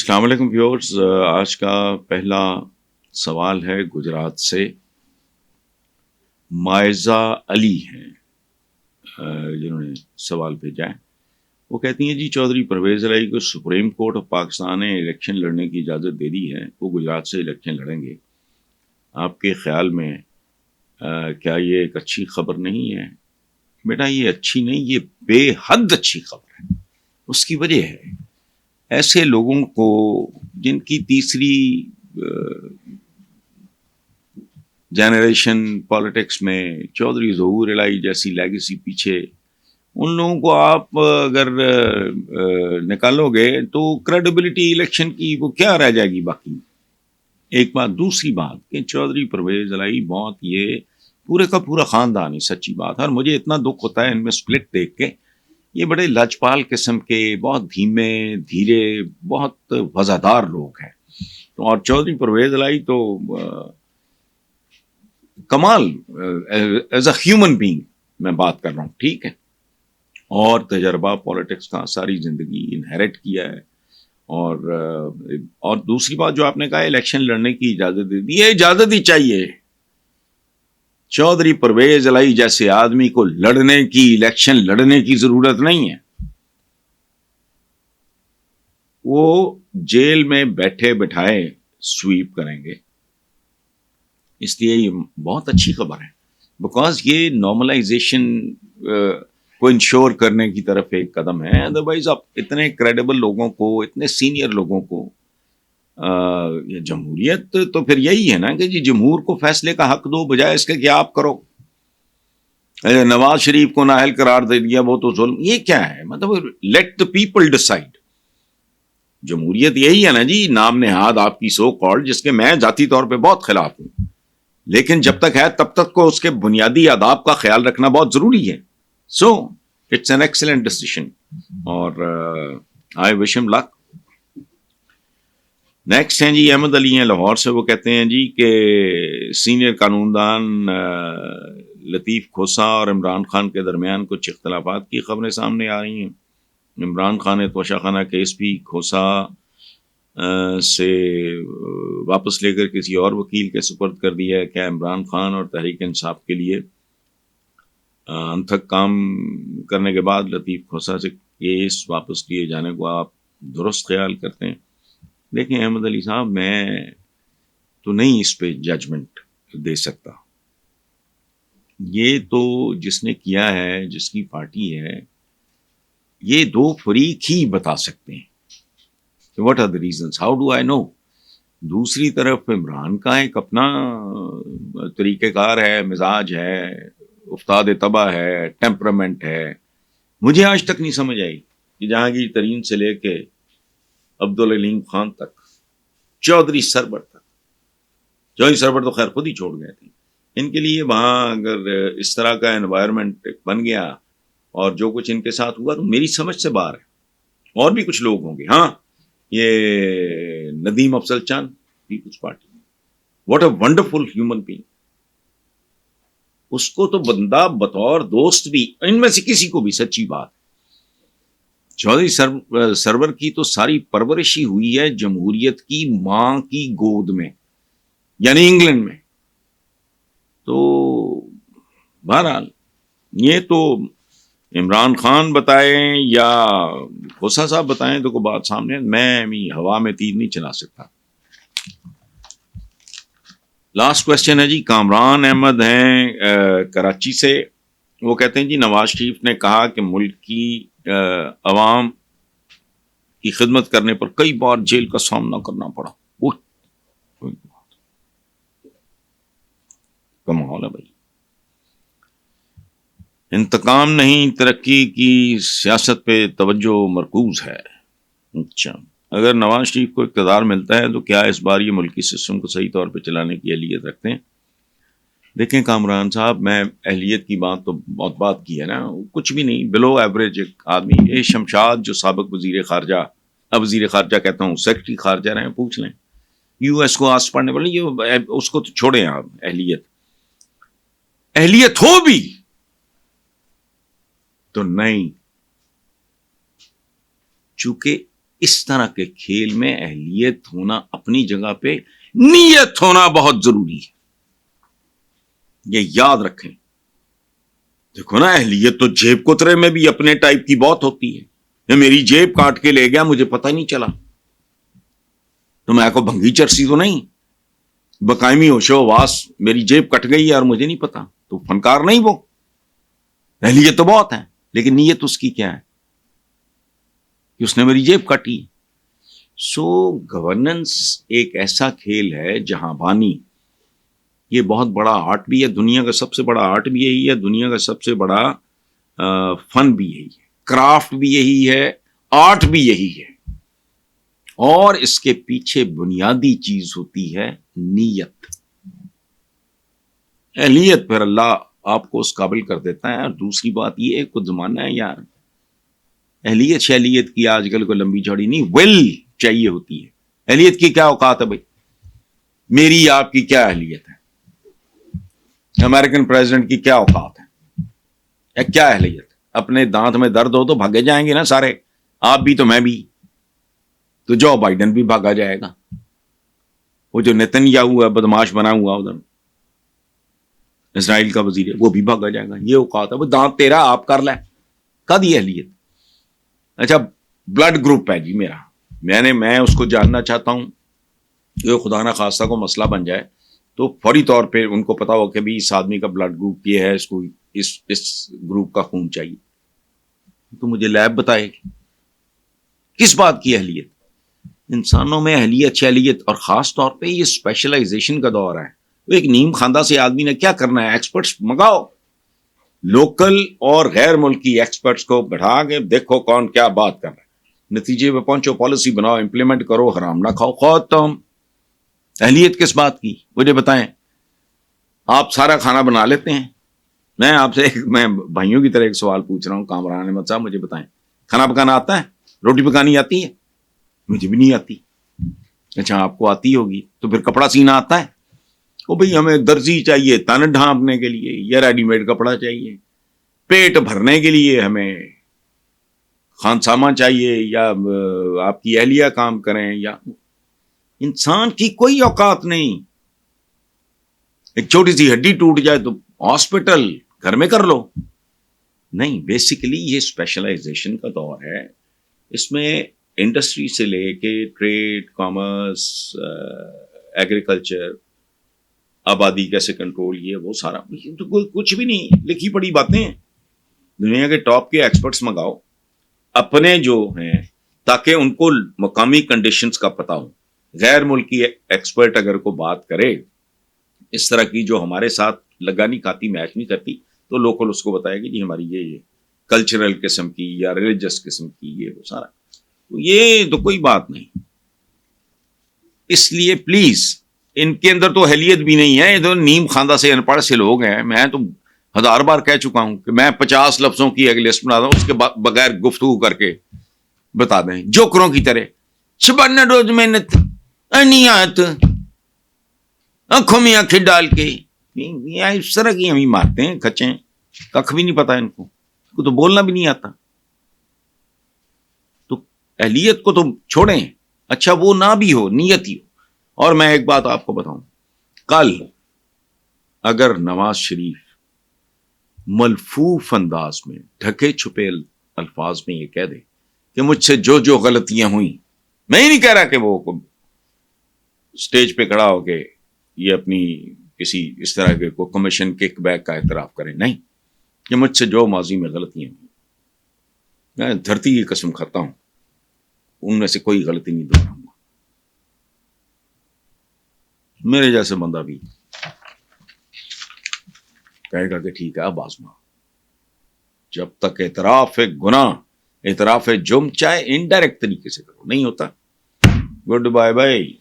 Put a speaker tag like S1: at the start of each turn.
S1: السلام علیکم ویورز. آج کا پہلا سوال ہے گجرات سے. مائزہ علی ہیں جنہوں نے سوال بھیجا ہے. وہ کہتی ہیں جی چودھری پرویز الہی کو سپریم کورٹ آف پاکستان نے الیکشن لڑنے کی اجازت دے دی ہے. وہ گجرات سے الیکشن لڑیں گے. آپ کے خیال میں کیا یہ ایک اچھی خبر نہیں ہے؟ بیٹا یہ اچھی نہیں، یہ بے حد اچھی خبر ہے. اس کی وجہ ہے ایسے لوگوں کو جن کی تیسری جنریشن پالیٹکس میں چودھری ظہور الہی جیسی لیگیسی پیچھے، ان لوگوں کو آپ اگر نکالو گے تو کریڈیبلٹی الیکشن کی وہ کیا رہ جائے گی باقی. ایک بات. دوسری بات کہ چودھری پرویز الہی بہت یہ پورے کا پورا خاندان ہی سچی بات ہے، اور مجھے اتنا دکھ ہوتا ہے ان میں سپلٹ دیکھ کے. یہ بڑے لاجپال قسم کے، بہت دھیمے دھیرے، بہت وزادار لوگ ہیں. اور چودھری پرویز الہی تو کمال ایز اے ہیومن بینگ میں بات کر رہا ہوں، ٹھیک ہے، اور تجربہ پالیٹکس کا ساری زندگی انہیریٹ کیا ہے. اور دوسری بات جو آپ نے کہا الیکشن لڑنے کی اجازت دے دی ہے، اجازت ہی چاہیے. چودھری پرویز الہی جیسے آدمی کو لڑنے کی، الیکشن لڑنے کی ضرورت نہیں ہے. وہ جیل میں بیٹھے بٹھائے سویپ کریں گے. اس لیے یہ بہت اچھی خبر ہے، بیکاز یہ نارملائزیشن کو انشور کرنے کی طرف ایک قدم ہے. ادروائز آپ اتنے کریڈیبل لوگوں کو، اتنے سینئر لوگوں کو جمہوریت تو پھر یہی ہے نا کہ جی جمہور کو فیصلے کا حق دو، بجائے اس کے کہ آپ کرو. نواز شریف کو نااہل قرار دے دیا، وہ تو ظلم. یہ کیا ہے؟ مطلب لیٹ دا پیپل ڈیسائیڈ. جمہوریت یہی ہے نا جی، نام نہاد آپ کی سو کالڈ، جس کے میں ذاتی طور پہ بہت خلاف ہوں، لیکن جب تک ہے تب تک کو اس کے بنیادی آداب کا خیال رکھنا بہت ضروری ہے. So it's an excellent decision, اور آئی وش ہم لک. نیکسٹ ہیں جی احمد علی ہیں لاہور سے. وہ کہتے ہیں جی کہ سینئر قانون دان لطیف کھوسا اور عمران خان کے درمیان کچھ اختلافات کی خبریں سامنے آ رہی ہیں. عمران خان نے توشہ خانہ کیس بھی کھوسا سے واپس لے کر کسی اور وکیل کے سپرد کر دیا ہے. کیا عمران خان اور تحریک انصاف کے لیے انتھک کام کرنے کے بعد لطیف کھوسا سے کیس واپس لیے جانے کو آپ درست خیال کرتے ہیں؟ دیکھیں احمد علی صاحب، میں تو نہیں اس پہ ججمنٹ دے سکتا. یہ تو جس نے کیا ہے، جس کی پارٹی ہے، یہ دو فریق ہی بتا سکتے ہیں what are the reasons. How do I know? دوسری طرف عمران کا ایک اپنا طریقہ کار ہے، مزاج ہے، افتاد طبع ہے، ٹیمپرامنٹ ہے. مجھے آج تک نہیں سمجھ آئی کہ جہانگیر ترین سے لے کے عبدالعلیم خان تک، چودھری سرور تک. چودھری سرور تو خیر خود ہی چھوڑ گئے تھے. ان کے لیے وہاں اگر اس طرح کا انوائرمنٹ بن گیا اور جو کچھ ان کے ساتھ ہوا تو میری سمجھ سے باہر ہے. اور بھی کچھ لوگ ہوں گے. ہاں، یہ Nadeem Afzal Chand Peoples Party, what a wonderful human being. اس کو تو بندہ بطور دوست بھی، ان میں سے کسی کو بھی، سچی بات، چودھری سرور کی تو ساری پرورش ہی ہوئی ہے جمہوریت کی ماں کی گود میں، یعنی انگلینڈ میں. تو بہرحال یہ تو عمران خان بتائیں یا کھوسا صاحب بتائیں تو کوئی بات سامنے، میں ہوا میں تیر نہیں چلا سکتا. لاسٹ کوشچن ہے جی کامران احمد ہیں کراچی سے. وہ کہتے ہیں جی نواز شریف نے کہا کہ ملک کی عوام کی خدمت کرنے پر کئی بار جیل کا سامنا کرنا پڑا. وہ کمال ہے بھائی. انتقام نہیں، ترقی کی سیاست پہ توجہ مرکوز ہے. اچھا، اگر نواز شریف کو اقتدار ملتا ہے تو کیا اس بار یہ ملکی سسٹم کو صحیح طور پہ چلانے کی اہلیت رکھتے ہیں؟ دیکھیں کامران صاحب، میں اہلیت کی بات تو بہت بات کی ہے نا، کچھ بھی نہیں، بلو ایوریج ایک آدمی. اے شمشاد جو سابق وزیر خارجہ، اب وزیر خارجہ کہتا ہوں، سیکرٹری خارجہ رہے ہیں، پوچھ لیں یو ایس کو آس پڑھنے والے. یہ اس کو تو چھوڑیں آپ. اہلیت ہو بھی تو نہیں، چونکہ اس طرح کے کھیل میں اہلیت ہونا اپنی جگہ پہ، نیت ہونا بہت ضروری ہے، یہ یاد رکھیں۔ دیکھو نا، اہلیت تو جیب کترے میں بھی اپنے ٹائپ کی بہت ہوتی ہے، یہ میری جیب کاٹ کے لے گیا مجھے پتہ نہیں چلا، تو میں کو بھنگی چرسی تو نہیں، بقائمی ہوش و واس میری جیب کٹ گئی ہے اور مجھے نہیں پتا، تو فنکار نہیں وہ، اہلیت تو بہت ہے لیکن نیت اس کی کیا ہے کہ اس نے میری جیب کاٹی۔ سو گورننس ایک ایسا کھیل ہے جہاں بانی، یہ بہت بڑا آرٹ بھی ہے، دنیا کا سب سے بڑا آرٹ بھی یہی ہے، دنیا کا سب سے بڑا فن بھی یہی ہے، کرافٹ بھی یہی ہے، آرٹ بھی یہی ہے، اور اس کے پیچھے بنیادی چیز ہوتی ہے نیت۔ اہلیت پھر اللہ آپ کو اس قابل کر دیتا ہے۔ اور دوسری بات یہ ہے، کچھ زمانہ ہے یار، اہلیت شہلیت کی آج کل کو لمبی چوڑی نہیں، ول چاہیے ہوتی ہے۔ اہلیت کی کیا اوقات ہے بھائی؟ میری آپ کی کیا اہلیت ہے؟ امریکن پریزیڈنٹ کی کیا اوقات ہے؟ کیا اہلیت؟ اپنے دانت میں درد ہو تو بھاگے جائیں گے نا سارے، آپ بھی تو میں بھی، تو جو بائیڈن بھی بھاگا جائے گا، وہ جو نیتن یاہو ہے بدماش بنا ہوا ادھر اسرائیل کا وزیر ہے وہ بھی بھاگا جائے گا۔ یہ اوقات ہے، وہ دانت تیرا آپ کر لے، کد یہ اہلیت؟ اچھا بلڈ گروپ ہے جی میرا، میں اس کو جاننا چاہتا ہوں کہ خدا نہ خواستہ کو مسئلہ بن جائے تو فوری طور پہ ان کو پتا ہو کہ بھی اس آدمی کا بلڈ گروپ یہ ہے، اس کو اس گروپ کا خون چاہیے، تو مجھے لیب بتائے کس بات کی اہلیت؟ انسانوں میں اہلیت شہلیت، اور خاص طور پہ یہ اسپیشلائزیشن کا دور ہے۔ ایک نیم خاندہ سے آدمی نے کیا کرنا ہے؟ ایکسپرٹس منگاؤ، لوکل اور غیر ملکی ایکسپرٹس کو بٹھا کے دیکھو کون کیا بات کر رہا ہے، نتیجے پہ پہنچو، پالیسی بناؤ، امپلیمنٹ کرو، حرام نہ کھاؤ، ختم۔ اہلیت کس بات کی مجھے بتائیں؟ آپ سارا کھانا بنا لیتے ہیں، میں آپ سے میں بھائیوں کی طرح ایک سوال پوچھ رہا ہوں، کامران احمد صاحب مجھے بتائیں، کھانا پکانا آتا ہے؟ روٹی پکانی آتی ہے؟ مجھے بھی نہیں آتی۔ اچھا آپ کو آتی ہوگی، تو پھر کپڑا سینا آتا ہے؟ وہ بھئی ہمیں درزی چاہیے تن ڈھانپنے کے لیے، یا ریڈی میڈ کپڑا چاہیے، پیٹ بھرنے کے لیے ہمیں خانسامہ چاہیے، یا آپ کی اہلیہ کام کریں، یا انسان کی کوئی اوقات نہیں۔ ایک چھوٹی سی ہڈی ٹوٹ جائے تو ہاسپٹل، گھر میں کر لو، نہیں۔ بیسیکلی یہ اسپیشلائزیشن کا دور ہے، اس میں انڈسٹری سے لے کے ٹریڈ، کامرس، ایگریکلچر، آبادی کیسے کنٹرول، یہ وہ سارا کچھ بھی نہیں، لکھی پڑی باتیں ہیں۔ دنیا کے ٹاپ کے ایکسپرٹس منگاؤ اپنے جو ہیں، تاکہ ان کو مقامی کنڈیشنز کا پتہ ہو۔ غیر ملکی ایکسپرٹ اگر کو بات کرے اس طرح کی جو ہمارے ساتھ لگا نہیں کھاتی، میچ نہیں کرتی، تو لوکل اس کو بتائے گی جی ہماری یہ کلچرل قسم کی یا ریلیجس قسم کی یہ وہ سارا، یہ تو کوئی بات نہیں۔ اس لیے پلیز، ان کے اندر تو اہلیت بھی نہیں ہے، یہ تو نیم خاندہ سے ان پڑھ سے لوگ ہیں۔ میں تو 1000 بار کہہ چکا ہوں کہ میں 50 لفظوں کی ایک لسٹ بنا دوں، اس کے بغیر گفتگو کر کے بتا دیں، جوکروں کی طرح شبانہ روز محنت انیات آنکھوں میں آنکھیں ڈال کے، اس طرح کی ہم ہی مارتے ہیں کچیں، کخ بھی نہیں پتا ان کو تو بولنا بھی نہیں آتا۔ تو اہلیت کو تو چھوڑیں، اچھا وہ نہ بھی ہو، نیت ہی ہو۔ اور میں ایک بات آپ کو بتاؤں، کل اگر نواز شریف ملفوف انداز میں، ڈھکے چھپے الفاظ میں یہ کہہ دے کہ مجھ سے جو جو غلطیاں ہوئیں، میں ہی نہیں کہہ رہا کہ وہ سٹیج پہ کھڑا ہو کے یہ اپنی کسی اس طرح کے کو کمیشن کک بیک کا اعتراف کریں، نہیں، کہ مجھ سے جو ماضی میں غلطیاں ہوئیں، میں دھرتی کی قسم کھاتا ہوں ان میں سے کوئی غلطی نہیں دہراؤں گا۔ میرے جیسے بندہ بھی کہے گا کہ ٹھیک ہے اب آزما، جب تک اعتراف گناہ، اعتراف جرم چاہے انڈائریکٹ طریقے سے کرو نہیں ہوتا۔ گڈ بائے بھائی۔